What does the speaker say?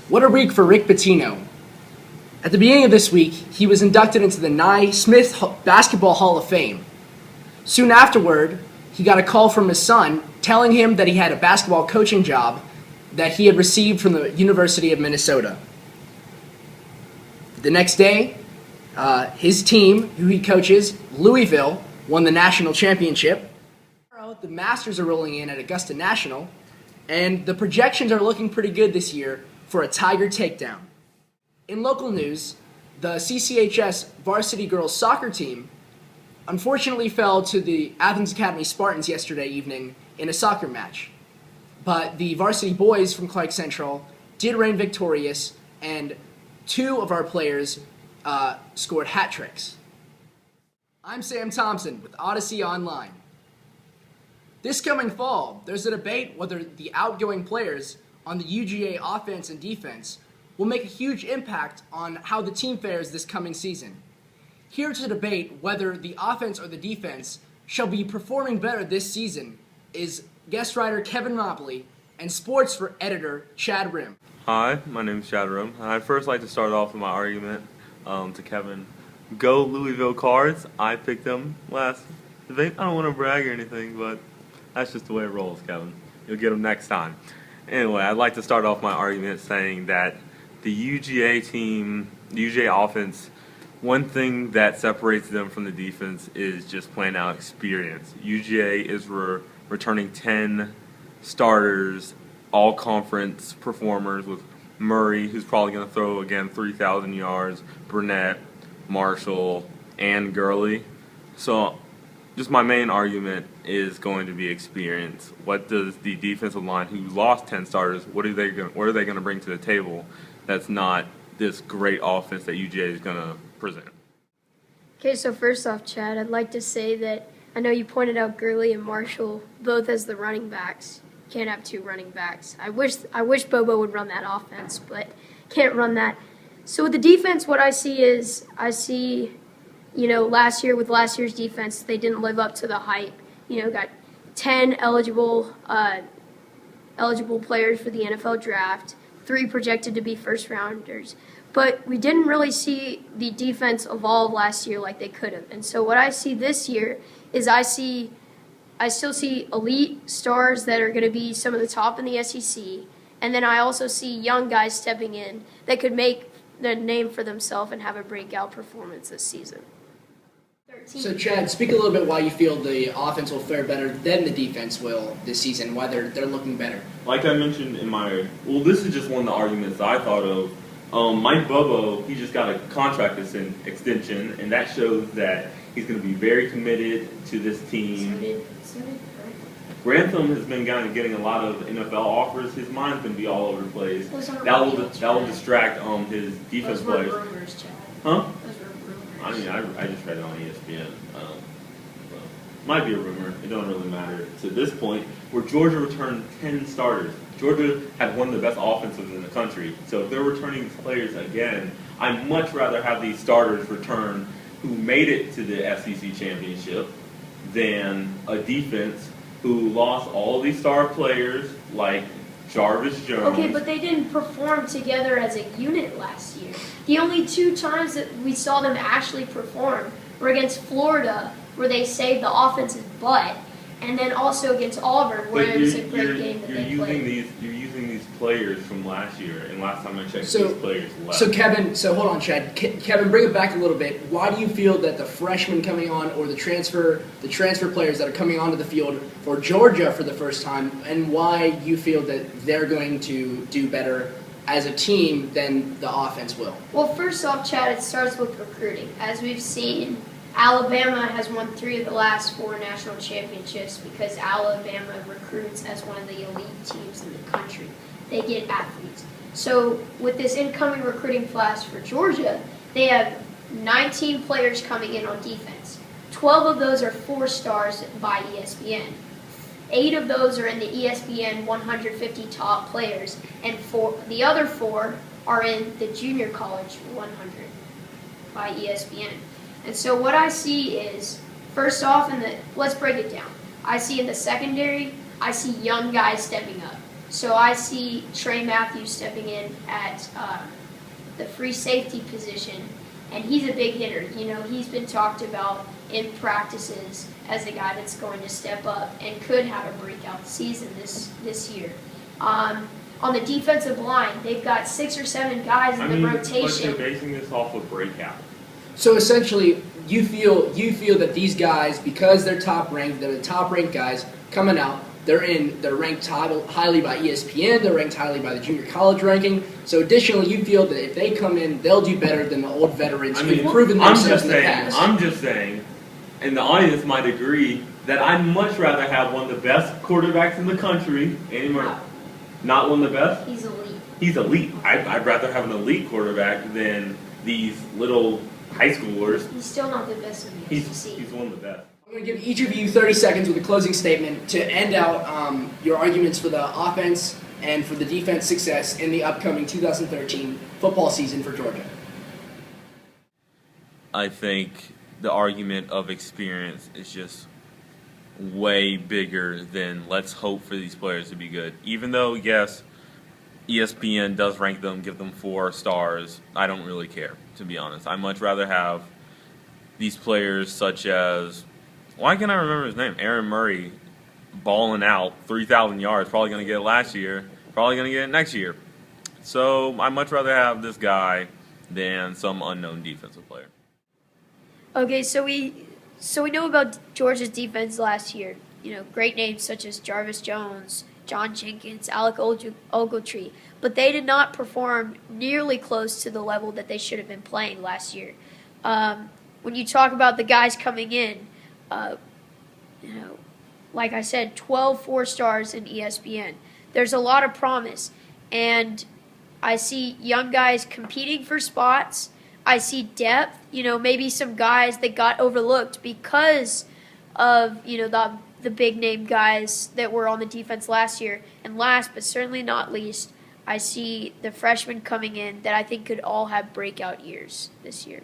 What a week for Rick Pitino. At the beginning of this week, he was inducted into the Nye Smith Basketball Hall of Fame. Soon afterward, he got a call from his son telling him that he had a basketball coaching job that he had received from the University of Minnesota. The next day, his team, who he coaches, Louisville, won the national championship. The Masters are rolling in at Augusta National, and the projections are looking pretty good this year for a Tiger takedown. In local news, the CCHS varsity girls soccer team unfortunately fell to the Athens Academy Spartans yesterday evening in a soccer match. But the varsity boys from Clark Central did reign victorious, and two of our players scored hat tricks. I'm Sam Thompson with Odyssey Online. This coming fall, there's a debate whether the outgoing players on the UGA offense and defense will make a huge impact on how the team fares this coming season. Here to debate whether the offense or the defense shall be performing better this season is guest writer Kevin Mobley and sports editor Chad Rim. Hi, my name is Chad Rim. I'd first like to start off with my argument to Kevin. Go Louisville Cards. I picked them last debate. I don't want to brag or anything, but that's just the way it rolls, Kevin. You'll get them next time. Anyway, I'd like to start off my argument saying that the UGA team, the UGA offense, one thing that separates them from the defense is just plain out experience. UGA is returning 10 starters, all conference performers with Murray, who's probably going to throw again 3,000 yards, Burnett, Marshall, and Gurley. So just my main argument is going to be experience. What does the defensive line, who lost 10 starters, what are they going to bring to the table that's not this great offense that UGA is going to present? Okay, so first off, Chad, I'd like to say that I know you pointed out Gurley and Marshall both as the running backs. Can't have two running backs. I wish Bobo would run that offense, but can't run that. So with the defense, what I see, last year with last year's defense, they didn't live up to the hype. Got 10 eligible players for the NFL draft, 3 projected to be first rounders. But we didn't really see the defense evolve last year like they could have. And so what I see this year is I still see elite stars that are going to be some of the top in the SEC. And then I also see young guys stepping in that could make the name for themselves and have a breakout performance this season. So, Chad, speak a little bit why you feel the offense will fare better than the defense will this season, why they're looking better. Like I mentioned this is just one of the arguments I thought of. Mike Bobo, he just got a contract extension, and that shows that he's going to be very committed to this team. Grantham has been getting a lot of NFL offers. His mind's going to be all over the place. That will distract his defense players. Rumors, Chad. Huh? Those were rumors. I mean, I just read it on ESPN. Might be a rumor. It doesn't really matter to this point. Where Georgia returned 10 starters. Georgia had one of the best offenses in the country. So if they're returning these players again, I'd much rather have these starters return who made it to the SEC championship than a defense who lost all these star players like Jarvis Jones. Okay, but they didn't perform together as a unit last year. The only 2 times that we saw them actually perform were against Florida, where they saved the offense's butt, and then also against Auburn, where it was a great game that they played. You're using these players from last year, and last time I checked, these players left. So hold on, Chad. Kevin, bring it back a little bit. Why do you feel that the freshmen coming on, or the transfer players that are coming onto the field for Georgia for the first time, and why you feel that they're going to do better as a team than the offense will? Well, first off, Chad, it starts with recruiting. As we've seen, Alabama has won 3 of the last 4 national championships because Alabama recruits as one of the elite teams in the country. They get athletes. So with this incoming recruiting class for Georgia, they have 19 players coming in on defense. 12 of those are 4 stars by ESPN. 8 of those are in the ESPN 150 top players, and the other 4 are in the junior college 100 by ESPN. And so what I see is, first off, let's break it down. I see in the secondary, I see young guys stepping up. So I see Trey Matthews stepping in at the free safety position, and he's a big hitter. You know, he's been talked about in practices as a guy that's going to step up and could have a breakout season this year. On the defensive line, they've got 6 or 7 guys in the rotation. But you're basing this off of breakout. So essentially, you feel that these guys, because they're top ranked, they're the top ranked guys coming out. They're ranked highly by ESPN. They're ranked highly by the junior college ranking. So additionally, you feel that if they come in, they'll do better than the old veterans who've proven themselves in the past. I'm just saying, and the audience might agree, that I'd much rather have one of the best quarterbacks in the country, Andy Murray. Not one of the best? He's elite. He's elite. I'd rather have an elite quarterback than these little high schoolers. He's still not the best in the SEC. He's one of the best. I'm going to give each of you 30 seconds with a closing statement to end out your arguments for the offense and for the defense success in the upcoming 2013 football season for Georgia. I think the argument of experience is just way bigger than let's hope for these players to be good. Even though, yes, ESPN does rank them, give them 4 stars, I don't really care, to be honest. I'd much rather have these players such as, why can't I remember his name? Aaron Murray balling out 3,000 yards, probably going to get it last year, probably going to get it next year. So I'd much rather have this guy than some unknown defensive player. Okay, so we know about Georgia's defense last year. You know, great names such as Jarvis Jones, John Jenkins, Alec Ogletree, but they did not perform nearly close to the level that they should have been playing last year. When you talk about the guys coming in, you know, like I said, 12 4-stars in ESPN. There's a lot of promise, and I see young guys competing for spots. I see depth, you know, maybe some guys that got overlooked because of, you know, the big name guys that were on the defense last year. And last but certainly not least, I see the freshmen coming in that I think could all have breakout years this year.